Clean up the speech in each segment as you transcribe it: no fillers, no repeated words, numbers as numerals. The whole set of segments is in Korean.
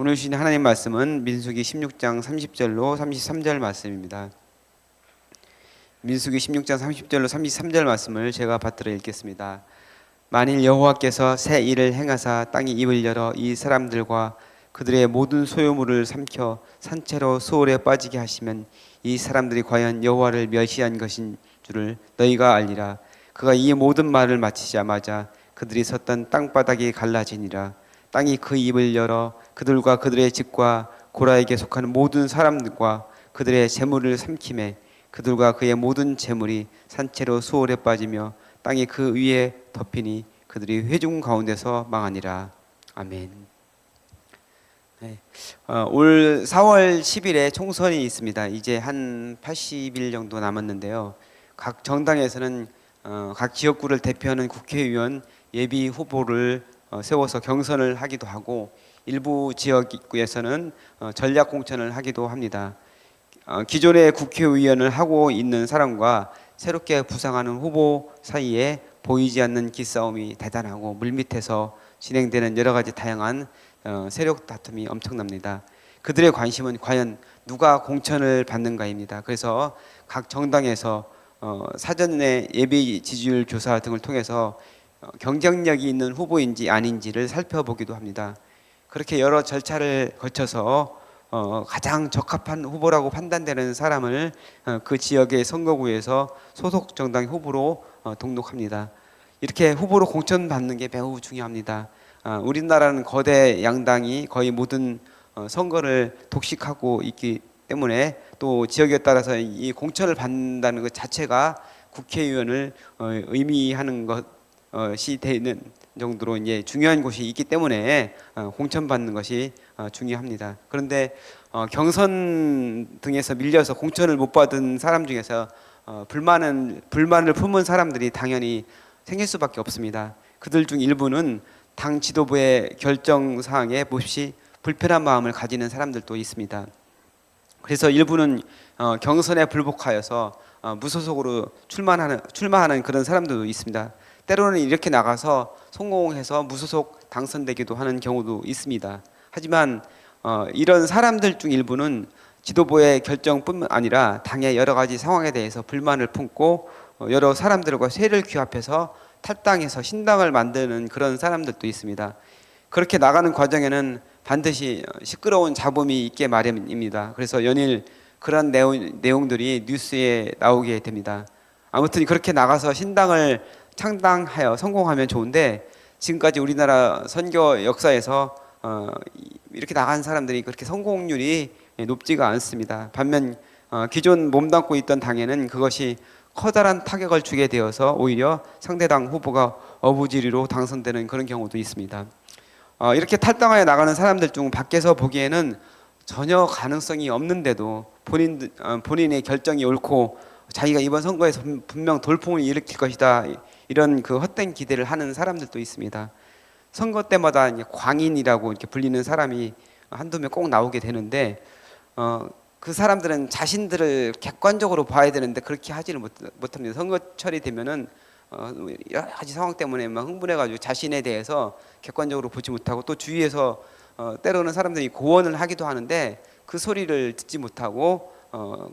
오늘 주신 하나님 말씀은 민수기 16장 30절로 33절 말씀입니다. 민수기 16장 30절로 33절 말씀을 제가 받들어 읽겠습니다. 만일 여호와께서 새 일을 행하사 땅이 입을 열어 이 사람들과 그들의 모든 소유물을 삼켜 산채로 수월에 빠지게 하시면 이 사람들이 과연 여호와를 멸시한 것인 줄을 너희가 알리라. 그가 이 모든 말을 마치자마자 그들이 섰던 땅바닥이 갈라지니라. 땅이 그 입을 열어 그들과 그들의 집과 고라에게 속하는 모든 사람들과 그들의 재물을 삼키매 그들과 그의 모든 재물이 산채로 수월에 빠지며 땅이 그 위에 덮이니 그들이 회중 가운데서 망하니라. 아멘. 네. 올 4월 10일에 총선이 있습니다. 이제 한 80일 정도 남았는데요. 각 정당에서는 각 지역구를 대표하는 국회의원 예비 후보를 세워서 경선을 하기도 하고 일부 지역구에서는 전략 공천을 하기도 합니다. 기존의 국회의원을 하고 있는 사람과 새롭게 부상하는 후보 사이에 보이지 않는 기싸움이 대단하고 물밑에서 진행되는 여러 가지 다양한 세력 다툼이 엄청납니다. 그들의 관심은 과연 누가 공천을 받는가입니다. 그래서 각 정당에서 사전에 예비 지지율 조사 등을 통해서 경쟁력이 있는 후보인지 아닌지를 살펴보기도 합니다. 그렇게 여러 절차를 거쳐서 가장 적합한 후보라고 판단되는 사람을 그 지역의 선거구에서 소속 정당 후보로 등록합니다. 이렇게 후보로 공천받는 게 매우 중요합니다. 우리나라는 거대 양당이 거의 모든 선거를 독식하고 있기 때문에 또 지역에 따라서 이 공천을 받는다는 것 자체가 국회의원을 의미하는 것이 되는 정도로 이제 중요한 곳이 있기 때문에 공천받는 것이 중요합니다. 그런데 경선 등에서 밀려서 공천을 못 받은 사람 중에서 불만을 품은 사람들이 당연히 생길 수밖에 없습니다. 그들 중 일부는 당 지도부의 결정 사항에 몹시 불편한 마음을 가지는 사람들도 있습니다. 그래서 일부는 경선에 불복하여서 무소속으로 출마하는 그런 사람들도 있습니다. 때로는 이렇게 나가서 성공해서 무소속 당선되기도 하는 경우도 있습니다. 하지만 이런 사람들 중 일부는 지도부의 결정뿐만 아니라 당의 여러 가지 상황에 대해서 불만을 품고 여러 사람들과 쇠를 규합해서 탈당해서 신당을 만드는 그런 사람들도 있습니다. 그렇게 나가는 과정에는 반드시 시끄러운 잡음이 있게 마련입니다. 그래서 연일 그런 내용들이 뉴스에 나오게 됩니다. 아무튼 그렇게 나가서 신당을 창당하여 성공하면 좋은데 지금까지 우리나라 선거 역사에서 이렇게 나간 사람들이 그렇게 성공률이 높지가 않습니다. 반면 기존 몸담고 있던 당에는 그것이 커다란 타격을 주게 되어서 오히려 상대당 후보가 어부지리로 당선되는 그런 경우도 있습니다. 이렇게 탈당하여 나가는 사람들 중 밖에서 보기에는 전혀 가능성이 없는데도 본인의 결정이 옳고 자기가 이번 선거에서 분명 돌풍을 일으킬 것이다 이런 그 헛된 기대를 하는 사람들도 있습니다. 선거 때마다 이제 광인이라고 이렇게 불리는 사람이 한두 명 꼭 나오게 되는데 그 사람들은 자신들을 객관적으로 봐야 되는데 그렇게 하지를 못합니다. 선거철이 되면은 여러 가지 상황 때문에 막 흥분해가지고 자신에 대해서 객관적으로 보지 못하고 또 주위에서 때로는 사람들이 고언을 하기도 하는데 그 소리를 듣지 못하고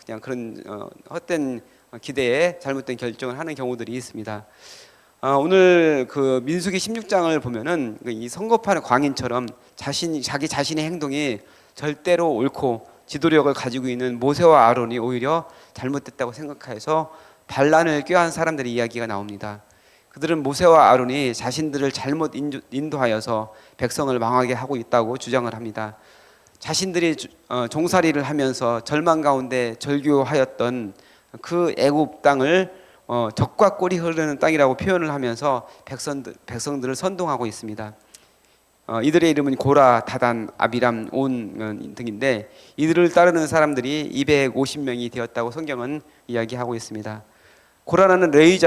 그냥 그런 헛된 기대에 잘못된 결정을 하는 경우들이 있습니다. 오늘 그 민수기 16장을 보면은 이 선거판의 광인처럼 자기 자신의 행동이 절대로 옳고 지도력을 가지고 있는 모세와 아론이 오히려 잘못됐다고 생각해서 반란을 꾀한 사람들의 이야기가 나옵니다. 그들은 모세와 아론이 자신들을 잘못 인도하여서 백성을 망하게 하고 있다고 주장을 합니다. 자신들이 종살이를 하면서 절망 가운데 절규하였던 그 애굽 땅을 적과 꿀이 흐르는 땅이라고 표현을 하면서 백성들을 선동하고 있습니다. 이들의 이름은 고라, 다단, 아비람, 온 등인데 이들을 따르는 사람들이 250명이 되었다고 성경은 이야기하고 있습니다. 고라는 레위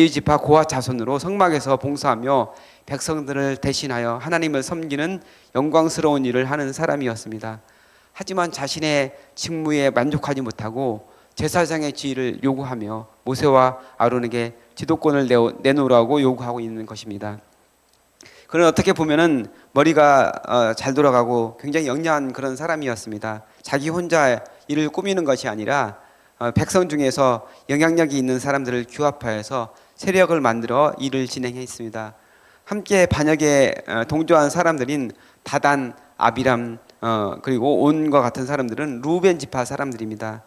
지파 고핫 자손으로 성막에서 봉사하며 백성들을 대신하여 하나님을 섬기는 영광스러운 일을 하는 사람이었습니다. 하지만 자신의 직무에 만족하지 못하고 제사장의 지위를 요구하며 모세와 아론에게 지도권을 내놓으라고 요구하고 있는 것입니다. 그는 어떻게 보면은 머리가 잘 돌아가고 굉장히 영리한 그런 사람이었습니다. 자기 혼자 일을 꾸미는 것이 아니라 백성 중에서 영향력이 있는 사람들을 규합하여서 세력을 만들어 일을 진행했습니다. 함께 반역에 동조한 사람들인 다단, 아비람, 그리고 온과 같은 사람들은 루벤 지파 사람들입니다.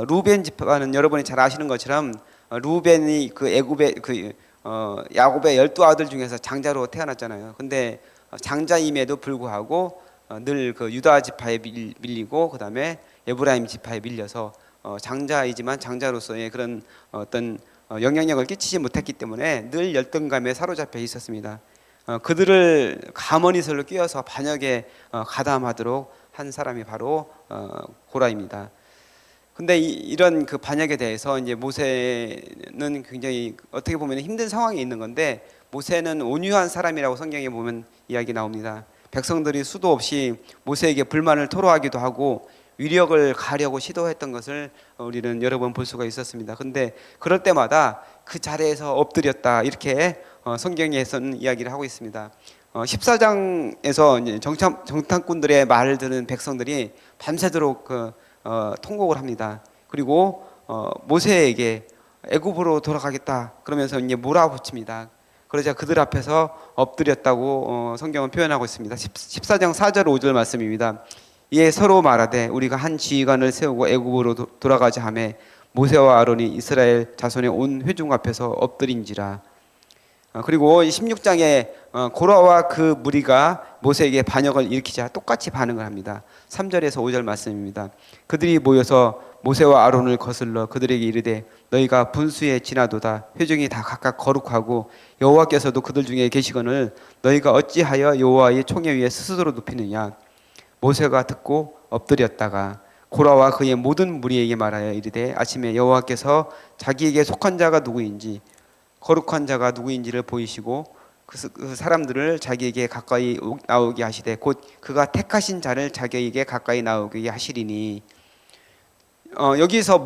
루벤 지파는 여러분이 잘 아시는 것처럼 루벤이 그 애굽의 야곱의 12아들 중에서 장자로 태어났잖아요. 근데 장자임에도 불구하고 늘 그 유다 지파에 밀리고 그다음에 에브라임 지파에 밀려서 장자이지만 장자로서의 그런 어떤 영향력을 끼치지 못했기 때문에 늘 열등감에 사로잡혀 있었습니다. 그들을 가머니설로 끼워서 반역에 가담하도록 한 사람이 바로 고라입니다. 근데 이런 그 반역에 대해서 이제 모세는 굉장히 어떻게 보면 힘든 상황에 있는 건데, 모세는 온유한 사람이라고 성경에 보면 이야기 나옵니다. 백성들이 수도 없이 모세에게 불만을 토로하기도 하고 위력을 가하려고 시도했던 것을 우리는 여러 번 볼 수가 있었습니다. 근데 그럴 때마다 그 자리에서 엎드렸다, 이렇게 성경에서는 이야기를 하고 있습니다. 14장에서 정탐꾼들의 말을 듣는 백성들이 밤새도록 통곡을 합니다. 그리고 모세에게 애굽으로 돌아가겠다 그러면서 이제 몰아붙입니다. 그러자 그들 앞에서 엎드렸다고 성경은 표현하고 있습니다. 14장 4절 5절 말씀입니다. 이에 서로 말하되 우리가 한 지휘관을 세우고 애굽으로 돌아가자 하매 모세와 아론이 이스라엘 자손의 온 회중 앞에서 엎드린지라. 그리고 16장에 고라와 그 무리가 모세에게 반역을 일으키자 똑같이 반응을 합니다. 3절에서 5절 말씀입니다. 그들이 모여서 모세와 아론을 거슬러 그들에게 이르되 너희가 분수에 지나도다. 회중이 다 각각 거룩하고 여호와께서도 그들 중에 계시거늘 너희가 어찌하여 여호와의 총회 위에 스스로 눕히느냐. 모세가 듣고 엎드렸다가 고라와 그의 모든 무리에게 말하여 이르되 아침에 여호와께서 자기에게 속한 자가 누구인지 거룩한 자가 누구인지를 보이시고 그 사람들을 자기에게 가까이 나오게 하시되 곧 그가 택하신 자를 자기에게 가까이 나오게 하시리니. 여기서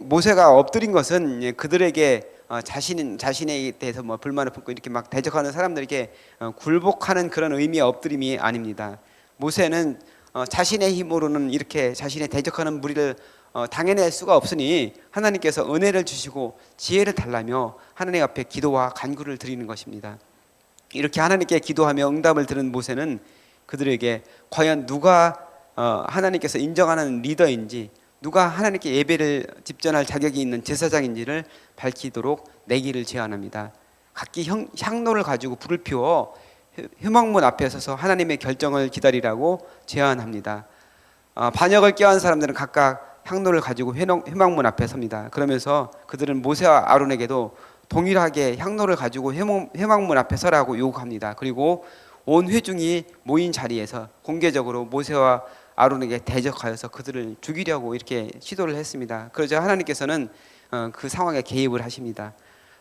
모세가 엎드린 것은 그들에게 자신에 대해서 뭐 불만을 품고 이렇게 막 대적하는 사람들에게 굴복하는 그런 의미의 엎드림이 아닙니다. 모세는 자신의 힘으로는 이렇게 자신의 대적하는 무리를 당해낼 수가 없으니 하나님께서 은혜를 주시고 지혜를 달라며 하나님 앞에 기도와 간구를 드리는 것입니다. 이렇게 하나님께 기도하며 응답을 들은 모세는 그들에게 과연 누가 하나님께서 인정하는 리더인지, 누가 하나님께 예배를 집전할 자격이 있는 제사장인지를 밝히도록 내기를 제안합니다. 각기 향로를 가지고 불을 피워 회막문 앞에 서서 하나님의 결정을 기다리라고 제안합니다. 반역을 꾀한 사람들은 각각 향로를 가지고 회막문 앞에 섭니다. 그러면서 그들은 모세와 아론에게도 동일하게 향로를 가지고 회막문 앞에 서라고 요구합니다. 그리고 온 회중이 모인 자리에서 공개적으로 모세와 아론에게 대적하여서 그들을 죽이려고 이렇게 시도를 했습니다. 그러자 하나님께서는 그 상황에 개입을 하십니다.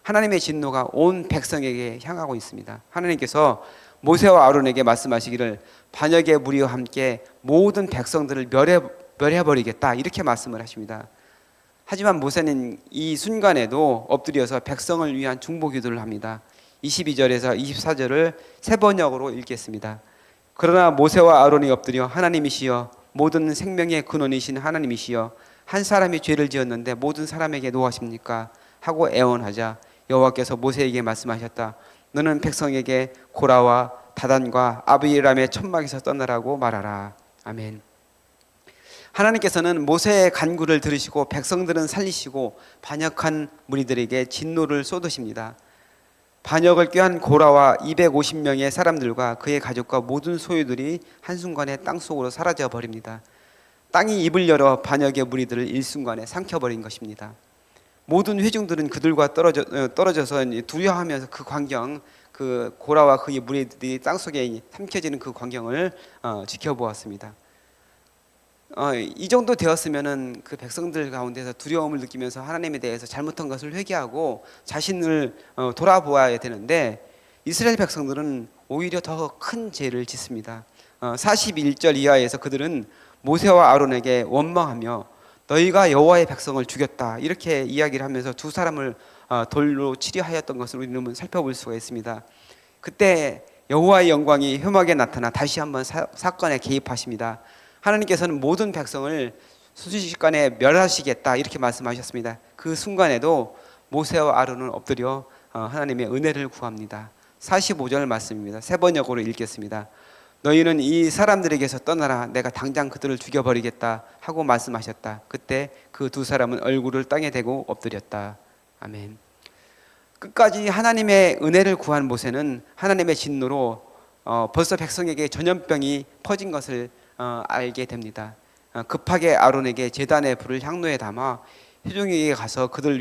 하나님의 진노가 온 백성에게 향하고 있습니다. 하나님께서 모세와 아론에게 말씀하시기를 반역의 무리와 함께 모든 백성들을 멸해버리겠다, 이렇게 말씀을 하십니다. 하지만 모세는 이 순간에도 엎드려서 백성을 위한 중보 기도를 합니다. 22절에서 24절을 세 번역으로 읽겠습니다. 그러나 모세와 아론이 엎드려 하나님이시여 모든 생명의 근원이신 하나님이시여 한 사람이 죄를 지었는데 모든 사람에게 노하십니까 하고 애원하자 여호와께서 모세에게 말씀하셨다. 너는 백성에게 고라와 다단과 아비람의 천막에서 떠나라고 말하라. 아멘. 하나님께서는 모세의 간구를 들으시고 백성들은 살리시고 반역한 무리들에게 진노를 쏟으십니다. 반역을 꾀한 고라와 250명의 사람들과 그의 가족과 모든 소유들이 한순간에 땅속으로 사라져 버립니다. 땅이 입을 열어 반역의 무리들을 일순간에 삼켜버린 것입니다. 모든 회중들은 그들과 떨어져서 두려워하면서 그 광경, 그 고라와 그의 무리들이 땅속에 삼켜지는 그 광경을 지켜보았습니다. 이 정도 되었으면은 그 백성들 가운데서 두려움을 느끼면서 하나님에 대해서 잘못한 것을 회개하고 자신을 돌아보아야 되는데, 이스라엘 백성들은 오히려 더 큰 죄를 짓습니다. 41절 이하에서 그들은 모세와 아론에게 원망하며 너희가 여호와의 백성을 죽였다, 이렇게 이야기를 하면서 두 사람을 돌로 치려하였던 것을 우리는 살펴볼 수가 있습니다. 그때 여호와의 영광이 혐오하게 나타나 다시 한번 사건에 개입하십니다. 하나님께서는 모든 백성을 순식간에 멸하시겠다 이렇게 말씀하셨습니다. 그 순간에도 모세와 아론은 엎드려 하나님의 은혜를 구합니다. 45절 말씀입니다. 세 번역으로 읽겠습니다. 너희는 이 사람들에게서 떠나라. 내가 당장 그들을 죽여버리겠다 하고 말씀하셨다. 그때 그 두 사람은 얼굴을 땅에 대고 엎드렸다. 아멘. 끝까지 하나님의 은혜를 구한 모세는 하나님의 진노로 벌써 백성에게 전염병이 퍼진 것을 알게 됩니다. 급하게 아론에게 제단의 불을 향로에 담아 회중에게 가서 그들을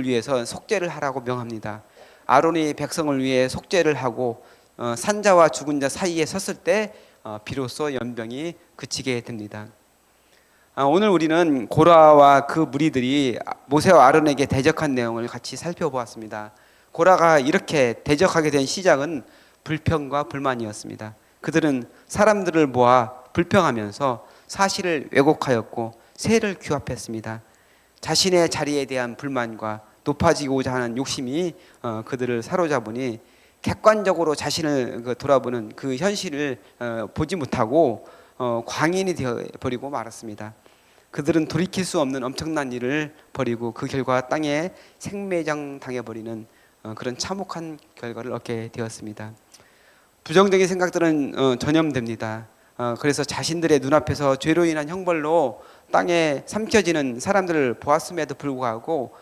위해서 속죄를 하라고 명합니다. 아론이 백성을 위해 속죄를 하고 산자와 죽은 자 사이에 섰을 때 비로소 연병이 그치게 됩니다. 오늘 우리는 고라와 그 무리들이 모세와 아론에게 대적한 내용을 같이 살펴보았습니다. 고라가 이렇게 대적하게 된 시작은 불평과 불만이었습니다. 그들은 사람들을 모아 불평하면서 사실을 왜곡하였고 세를 규합했습니다. 자신의 자리에 대한 불만과 높아지고자 하는 욕심이 그들을 사로잡으니 객관적으로 자신을 돌아보는 그 현실을 보지 못하고 광인이 되어버리고 말았습니다. 그들은 돌이킬 수 없는 엄청난 일을 벌이고 그 결과 땅에 생매장 당해버리는 그런 참혹한 결과를 얻게 되었습니다. 부정적인 생각들은 전염됩니다. 그래서 자신들의 눈앞에서 죄로 인한 형벌로 땅에 삼켜지는 사람들을 보았음에도 불구하고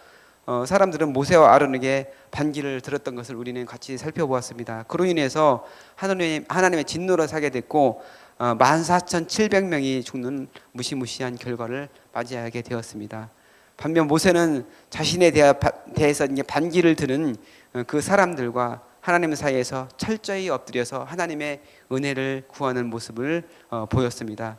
사람들은 모세와 아론에게 반기를 들었던 것을 우리는 같이 살펴보았습니다. 그로 인해서 하나님의 진노를 사게 됐고 14,700명이 죽는 무시무시한 결과를 맞이하게 되었습니다. 반면 모세는 자신에 대해서 반기를 드는 그 사람들과 하나님 사이에서 철저히 엎드려서 하나님의 은혜를 구하는 모습을 보였습니다.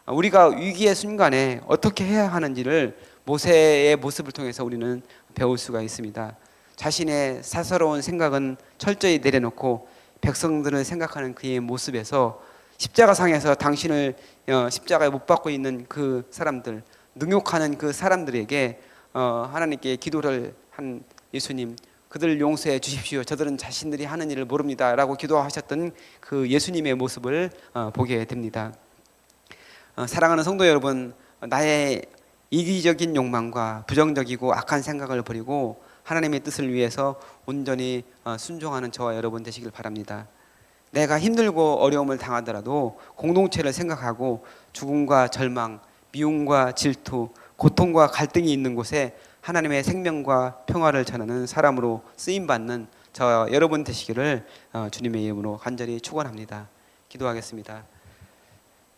우리가 위기의 순간에 어떻게 해야 하는지를 모세의 모습을 통해서 우리는 배울 수가 있습니다. 자신의 사사로운 생각은 철저히 내려놓고 백성들을 생각하는 그의 모습에서 십자가상에서 당신을 십자가에 못 박고 있는 그 사람들, 능욕하는 그 사람들에게 하나님께 기도를 한 예수님, 그들을 용서해 주십시오. 저들은 자신들이 하는 일을 모릅니다 라고 기도하셨던 그 예수님의 모습을 보게 됩니다. 사랑하는 성도 여러분, 나의 이기적인 욕망과 부정적이고 악한 생각을 버리고 하나님의 뜻을 위해서 온전히 순종하는 저와 여러분 되시길 바랍니다. 내가 힘들고 어려움을 당하더라도 공동체를 생각하고 죽음과 절망, 미움과 질투, 고통과 갈등이 있는 곳에 하나님의 생명과 평화를 전하는 사람으로 쓰임받는 저와 여러분 되시기를 주님의 이름으로 간절히 축원합니다. 기도하겠습니다.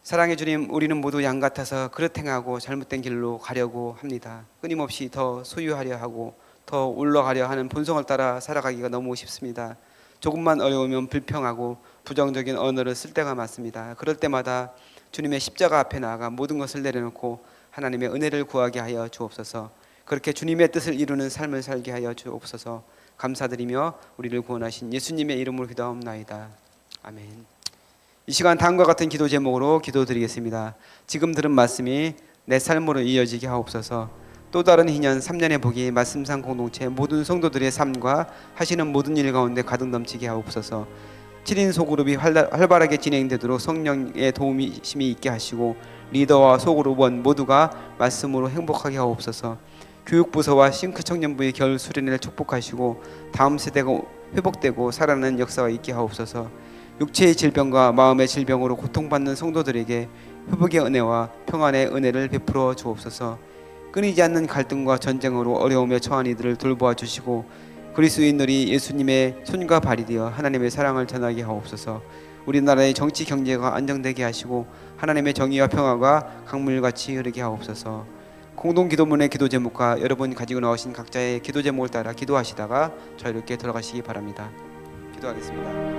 사랑의 주님, 우리는 모두 양 같아서 그릇 행하고 잘못된 길로 가려고 합니다. 끊임없이 더 소유하려 하고 더 올라가려 하는 본성을 따라 살아가기가 너무 쉽습니다. 조금만 어려우면 불평하고 부정적인 언어를 쓸 때가 많습니다. 그럴 때마다 주님의 십자가 앞에 나아가 모든 것을 내려놓고 하나님의 은혜를 구하게 하여 주옵소서. 그렇게 주님의 뜻을 이루는 삶을 살게 하여 주옵소서. 감사드리며 우리를 구원하신 예수님의 이름으로 기도하옵나이다. 아멘. 이 시간 다음과 같은 기도 제목으로 기도드리겠습니다. 지금 들은 말씀이 내 삶으로 이어지게 하옵소서. 또 다른 희년 3년의 복이 말씀상 공동체 모든 성도들의 삶과 하시는 모든 일 가운데 가득 넘치게 하옵소서. 7인 소그룹이 활발하게 진행되도록 성령의 도우심이 있게 하시고 리더와 소그룹원 모두가 말씀으로 행복하게 하옵소서. 교육부서와 싱크 청년부의 겨울 수련회를 축복하시고 다음 세대가 회복되고 살아나는 역사가 있게 하옵소서. 육체의 질병과 마음의 질병으로 고통받는 성도들에게 회복의 은혜와 평안의 은혜를 베풀어 주옵소서. 끊이지 않는 갈등과 전쟁으로 어려움에 처한 이들을 돌보아 주시고 그리스도인들이 예수님의 손과 발이 되어 하나님의 사랑을 전하게 하옵소서. 우리나라의 정치 경제가 안정되게 하시고 하나님의 정의와 평화가 강물같이 흐르게 하옵소서. 공동기도문의 기도 제목과 여러분 가지고 나오신 각자의 기도 제목을 따라 기도하시다가 자유롭게 돌아가시기 바랍니다. 기도하겠습니다.